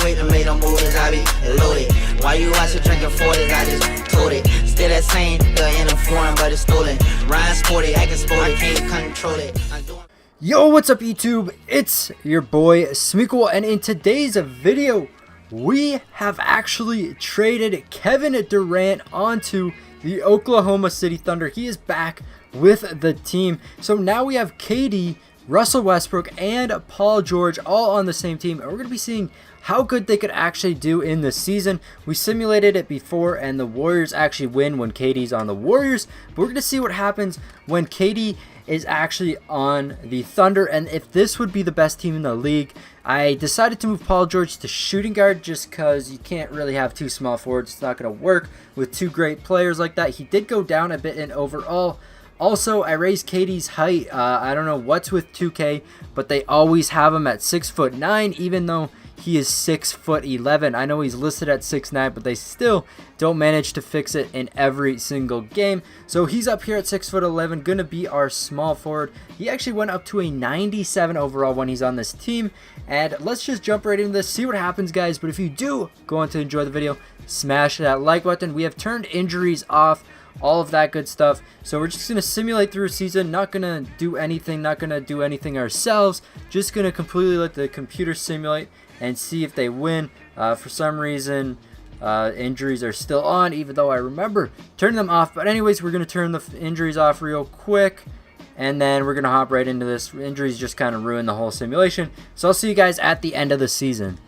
wait to make no moves, I be loaded. Why you watching drinking 40s? I just told it. Still that same, in a foreign, but it's stolen. Ryan sporty, acting sporty, can't control it. Yo, what's up YouTube? It's your boy Smequle, and in today's video, we have actually traded Kevin Durant onto the Oklahoma City Thunder. He is back with the team. So now we have KD, Russell Westbrook, and Paul George all on the same team, and we're going to be seeing how good they could actually do in the season. We simulated it before, and the Warriors actually win when KD's on the Warriors, but we're going to see what happens when KD is actually on the Thunder, and if this would be the best team in the league. I decided to move Paul George to shooting guard just because you can't really have two small forwards. It's not going to work with two great players like that. He did go down a bit in overall. Also, I raised KD's height. I don't know what's with 2K, but they always have him at 6'9", even though he is 6'11". I know he's listed at 6'9", but they still don't manage to fix it in every single game. So he's up here at 6'11", gonna be our small forward. He actually went up to a 97 overall when he's on this team. And let's just jump right into this, see what happens, guys. But if you do go on to enjoy the video, smash that like button. We have turned injuries off, all of that good stuff. So we're just going to simulate through a season, not going to do anything ourselves, just going to completely let the computer simulate and see if they win. For some reason, injuries are still on, even though I remember turning them off. But anyways, we're going to turn the injuries off real quick, and then we're going to hop right into this. Injuries just kind of ruin the whole simulation. So I'll see you guys at the end of the season.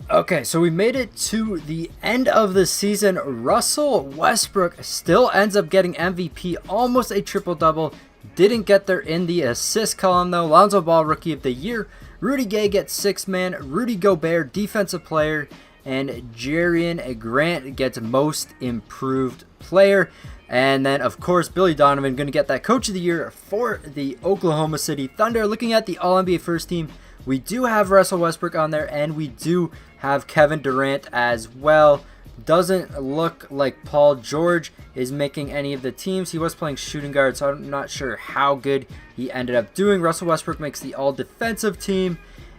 Okay, so we made it to the end of the season. Russell Westbrook still ends up getting MVP, almost a triple-double. Didn't get there in the assist column, though. Lonzo Ball, Rookie of the Year. Rudy Gay gets 6th man. Rudy Gobert, Defensive Player. And Jerian Grant gets Most Improved Player. And then, of course, Billy Donovan going to get that Coach of the Year for the Oklahoma City Thunder. Looking at the All-NBA First Team, we do have Russell Westbrook on there, and we do have Kevin Durant as well. Doesn't look like Paul George is making any of the teams. He was playing shooting guard, so I'm not sure how good he ended up doing. Russell Westbrook makes the all-defensive team,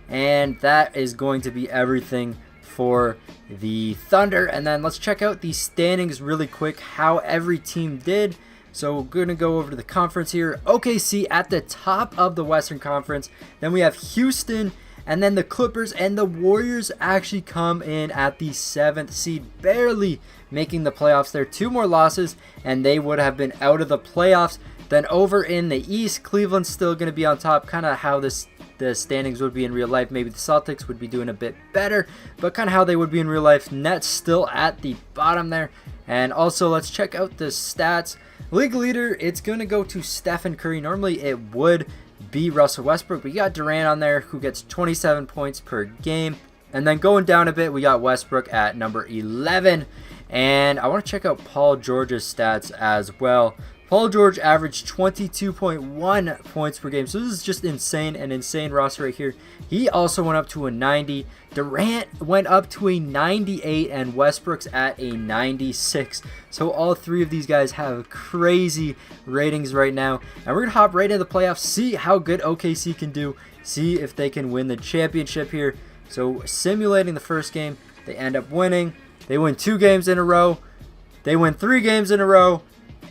and that is going to be everything for the Thunder. And then let's check out the standings really quick, how every team did. So we're going to go over to the conference here. OKC at the top of the Western Conference. Then we have Houston, and then the Clippers and the Warriors actually come in at the 7th seed, barely making the playoffs there. 2 more losses, and they would have been out of the playoffs. Then over in the East, Cleveland's still going to be on top, kind of how the standings would be in real life. Maybe the Celtics would be doing a bit better, but kind of how they would be in real life. Nets still at the bottom there. And also, let's check out the stats. League leader, it's going to go to Stephen Curry. Normally, it would be Russell Westbrook. We got Durant on there, who gets 27 points per game. And then going down a bit, we got Westbrook at number 11. And I want to check out Paul George's stats as well. Paul George averaged 22.1 points per game. So this is just insane, an insane roster right here. He also went up to a 90. Durant went up to a 98, and Westbrook's at a 96. So all 3 of these guys have crazy ratings right now. And we're going to hop right into the playoffs, see how good OKC can do, see if they can win the championship here. So simulating the first game, they end up winning. They win 2 games in a row. They win 3 games in a row.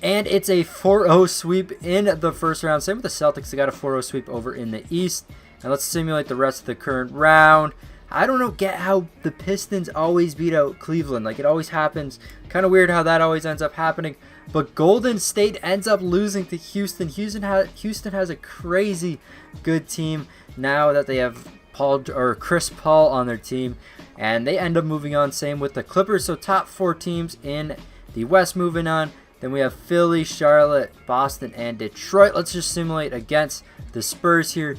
And it's a 4-0 sweep in the first round. Same with the Celtics. They got a 4-0 sweep over in the East. And let's simulate the rest of the current round. I don't get how the Pistons always beat out Cleveland. Like, it always happens. Kind of weird how that always ends up happening. But Golden State ends up losing to Houston. Houston has a crazy good team now that they have Chris Paul on their team. And they end up moving on. Same with the Clippers. So top 4 teams in the West moving on. Then we have Philly, Charlotte, Boston, and Detroit. Let's just simulate against the Spurs here.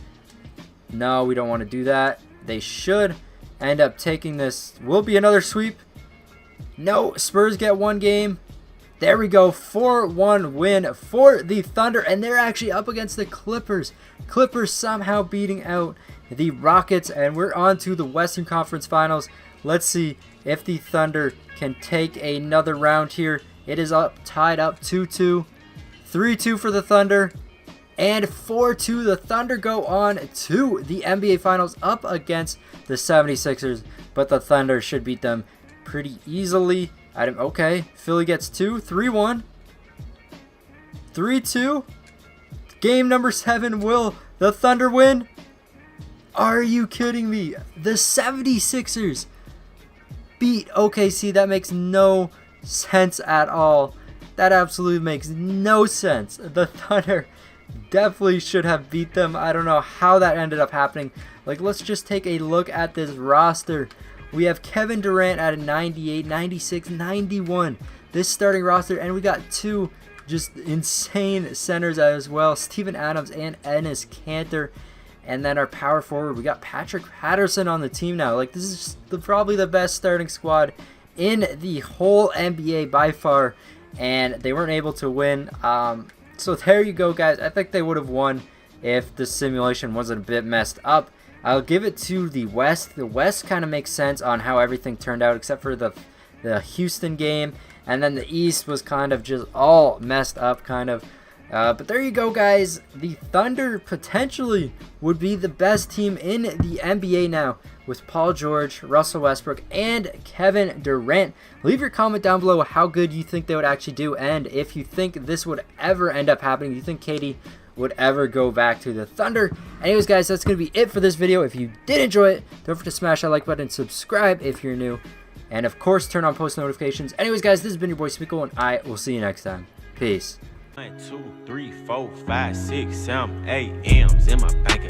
No, we don't want to do that. They should end up taking this. Will be another sweep. No, Spurs get 1 game. There we go. 4-1 win for the Thunder. And they're actually up against the Clippers. Clippers somehow beating out the Rockets. And we're on to the Western Conference Finals. Let's see if the Thunder can take another round here. It is tied up 2-2. 3-2 for the Thunder. And 4-2, the Thunder go on to the NBA Finals up against the 76ers. But the Thunder should beat them pretty easily. Okay, Philly gets 2, 3-1, 3-2. Game number 7, will the Thunder win? Are you kidding me? The 76ers beat OKC. That makes no sense at all. That absolutely makes no sense. The Thunder definitely should have beat them. I don't know how that ended up happening. Like, let's just take a look at this roster. We have Kevin Durant at a 98, 96, 91. This starting roster, and we got 2 just insane centers as well. Steven Adams and Enes Kanter. And then our power forward, we got Patrick Patterson on the team now. Like, this is probably the best starting squad in the whole NBA by far. And they weren't able to win. So there you go, guys. I think they would have won if the simulation wasn't a bit messed up. I'll give it to the West. The West kind of makes sense on how everything turned out, except for the Houston game. And then the East was kind of just all messed up, kind of. But there you go, guys. The Thunder potentially would be the best team in the NBA now, with Paul George, Russell Westbrook, and Kevin Durant. Leave your comment down below how good you think they would actually do, and if you think this would ever end up happening. Do you think KD would ever go back to the Thunder? Anyways, guys, that's going to be it for this video. If you did enjoy it, don't forget to smash that like button, subscribe if you're new, and of course, turn on post notifications. Anyways, guys, this has been your boy Smequle, and I will see you next time. Peace. 1, 2, 3, 4, 5, 6, 7, 8 M's in my bank